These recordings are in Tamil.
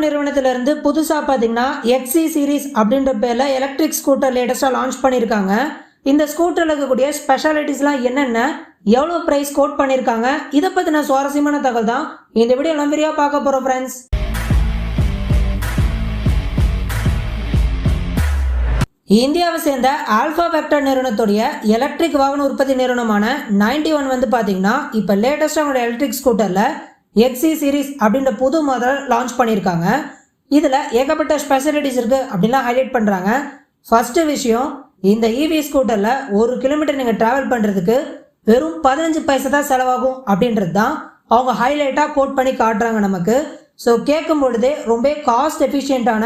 நிறுவனத்திலிருந்து புதுசாக பார்த்தீங்கன்னா எக்ஸி சீரீஸ் அப்படின்ற பேரில் எலக்ட்ரிக் ஸ்கூட்டர் லேட்டஸ்ட்டாக லான்ச் பண்ணியிருக்காங்க. இந்த ஸ்கூட்டரில் இருக்கக்கூடிய ஸ்பெஷாலிட்டிஸ்லாம் என்னென்ன, எவ்வளோ ப்ரைஸ் கோட் பண்ணியிருக்காங்க, இதை பற்றின சுவாரஸ்யமான தகவல் தான் இந்த வீடியோ நம்பரியாக பார்க்க போகிறோம் ஃப்ரெண்ட்ஸ். இந்தியாவை சேர்ந்த ஆல்ஃபா வெக்டர் நிறுவனத்துடைய எலக்ட்ரிக் வாகன உற்பத்தி நிறுவனமான 91 வந்து பார்த்தீங்கன்னா இப்போ லேட்டஸ்ட்டாக அவங்களோட எலக்ட்ரிக் ஸ்கூட்டரில் எக்ஸி சீரீஸ் அப்படின்ற புது மாடல் லான்ச் பண்ணியிருக்காங்க. இதில் ஏகப்பட்ட ஸ்பெஷாலிட்டிஸ் இருக்குது அப்படின்லாம் ஹைலைட் பண்ணுறாங்க. ஃபஸ்ட்டு விஷயம், இந்த இவி ஸ்கூட்டரில் 1 கிலோமீட்டர் நீங்கள் ட்ராவல் பண்ணுறதுக்கு வெறும் 15 பைசா தான் செலவாகும் அப்படின்றது தான் அவங்க ஹைலைட்டாக கோட் பண்ணி காட்டுறாங்க நமக்கு. ஸோ கேட்கும் பொழுதே ரொம்ப காஸ்ட் எஃபிஷியண்ட்டான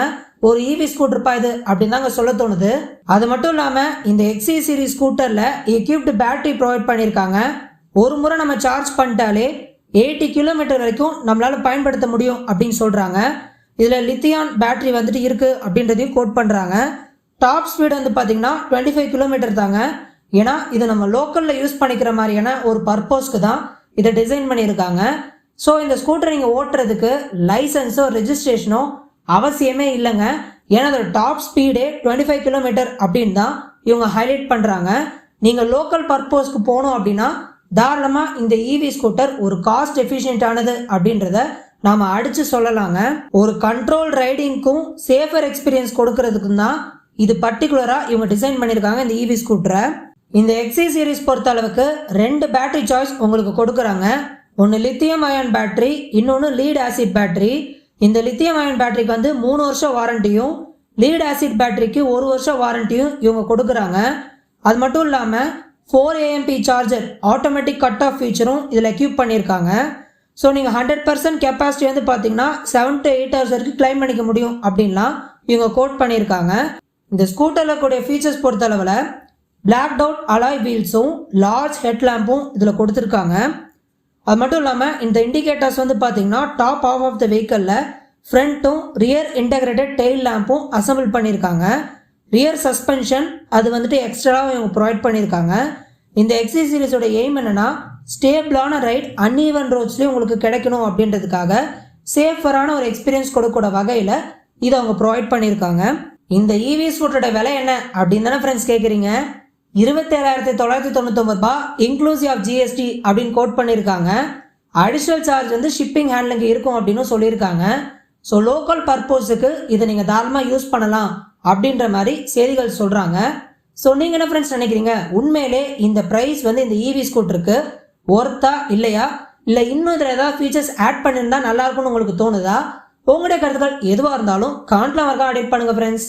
ஒரு இவி ஸ்கூட்டர் இது அப்படின்னு தாங்க சொல்ல தோணுது. அது மட்டும் இல்லாமல் இந்த எக்ஸி சீரீஸ் ஸ்கூட்டரில் எக்யூப்டு பேட்டரி ப்ரொவைட் பண்ணியிருக்காங்க. ஒரு முறை நம்ம சார்ஜ் பண்ணிட்டாலே 80 கிலோமீட்டர் வரைக்கும் நம்மளால் பயன்படுத்த முடியும் அப்படின்னு சொல்கிறாங்க. இதில் லித்தியான் பேட்டரி வந்துட்டு இருக்குது அப்படின்றதையும் கோட் பண்ணுறாங்க. டாப் ஸ்பீடு வந்து பார்த்திங்கன்னா 25 கிலோமீட்டர் தாங்க. ஏன்னா இது நம்ம லோக்கலில் யூஸ் பண்ணிக்கிற மாதிரியான ஒரு பர்பஸ்க்கு தான் இதை டிசைன் பண்ணியிருக்காங்க. ஸோ இந்த ஸ்கூட்டர் நீங்கள் ஓட்டுறதுக்கு லைசன்ஸோ ரெஜிஸ்ட்ரேஷனோ அவசியமே இல்லைங்க. ஏன்னா அதோட டாப் ஸ்பீடே 25 கிலோமீட்டர் அப்படின்னு தான் இவங்க ஹைலைட் பண்ணுறாங்க. நீங்கள் லோக்கல் பர்பஸ்க்கு போகணும் அப்படின்னா தாராளமாக இந்த இவி ஸ்கூட்டர் ஒரு காஸ்ட் எஃபிஷியன்டானது அப்படின்றத நாம் அடித்து சொல்லலாங்க. ஒரு கண்ட்ரோல் ரைடிங்க்கும் சேஃபர் எக்ஸ்பீரியன்ஸ் கொடுக்கறதுக்கும் தான் இது பர்டிகுலராக இவங்க டிசைன் பண்ணியிருக்காங்க இந்த இவி ஸ்கூட்டரை. இந்த எக்ஸி சீரீஸ் பொறுத்த அளவுக்கு 2 பேட்டரி சாய்ஸ் உங்களுக்கு கொடுக்குறாங்க. ஒன்று லித்தியம் அயான் பேட்டரி, இன்னொன்று லீட் ஆசிட் பேட்டரி. இந்த லித்தியம் அயான் பேட்டரிக்கு வந்து 3 வருஷம் வாரண்டியும், லீட் ஆசிட் பேட்டரிக்கு 1 வருஷம் வாரண்டியும் இவங்க கொடுக்குறாங்க. அது மட்டும் இல்லாமல் 4 AMP charger automatic cut off ஃபீச்சரும் இதில் எக்யூப் பண்ணியிருக்காங்க. ஸோ நீங்கள் 100% கெப்பாசிட்டி வந்து பார்த்தீங்கன்னா 7 to 8 hours வரைக்கும் கிளைம் பண்ணிக்க முடியும் அப்படின்லாம் இவங்க கோட் பண்ணியிருக்காங்க. இந்த ஸ்கூட்டரில் கூடிய ஃபீச்சர்ஸ் பொறுத்தளவில் பிளாக் அவுட் அலாய் வீல்ஸும் லார்ஜ் ஹெட் லேம்பும் இதில் கொடுத்துருக்காங்க. அது மட்டும் இல்லாமல் இந்த இண்டிகேட்டர்ஸ் வந்து பார்த்தீங்கன்னா டாப் ஆஃப் த வெஹிக்கிளில் ஃப்ரண்ட்டும் ரியர் இன்டகிரேட்டட் டெயில் லேம்பும் அசம்பிள் பண்ணியிருக்காங்க. ரியர் சஸ்பென்ஷன் அது வந்துட்டு எக்ஸ்ட்ராவாக இவங்க ப்ரொவைட் பண்ணியிருக்காங்க. இந்த எக்ஸி சீரீஸோட எய்ம் என்னென்னா ஸ்டேபிளான ரைட் அன்ஈவன் ரோட்ஸ்லேயும் உங்களுக்கு கிடைக்கணும் அப்படின்றதுக்காக சேஃபரான ஒரு எக்ஸ்பீரியன்ஸ் கொடுக்கூட வகையில் இதை அவங்க ப்ரொவைட் பண்ணியிருக்காங்க. இந்த இவி ஸ்கூட்டரோட விலை என்ன அப்படின்னு தானே ஃப்ரெண்ட்ஸ் கேட்குறீங்க. 27,999 ரூபாய் இன்க்ளூசிவ் ஆஃப் ஜிஎஸ்டி அப்படின்னு கோட் பண்ணியிருக்காங்க. அடிஷ்னல் சார்ஜ் வந்து ஷிப்பிங் ஹேண்ட்லிங் இருக்கும் அப்படின்னு சொல்லியிருக்காங்க. ஸோ லோக்கல் பர்பஸுக்கு இதை நீங்கள் தாராளமாக யூஸ் பண்ணலாம் அப்படின்ற மாதிரி செய்திகள் சொல்கிறாங்க. ஸோ நீங்கள் என்ன ஃப்ரெண்ட்ஸ் நினைக்கிறீங்க, உண்மையிலே இந்த ப்ரைஸ் வந்து இந்த இவி ஸ்கூட்டருக்கு ஒர்த்தா இல்லையா, இல்லை இன்னும் இதில் ஏதாவது ஃபீச்சர்ஸ் ஆட் பண்ணியிருந்தால் நல்லாயிருக்கும்னு உங்களுக்கு தோணுதா? உங்களுடைய கருத்துக்கள் எதுவாக இருந்தாலும் கமெண்ட்ல வர்க்க அப்டேட் பண்ணுங்கள் ஃப்ரெண்ட்ஸ்.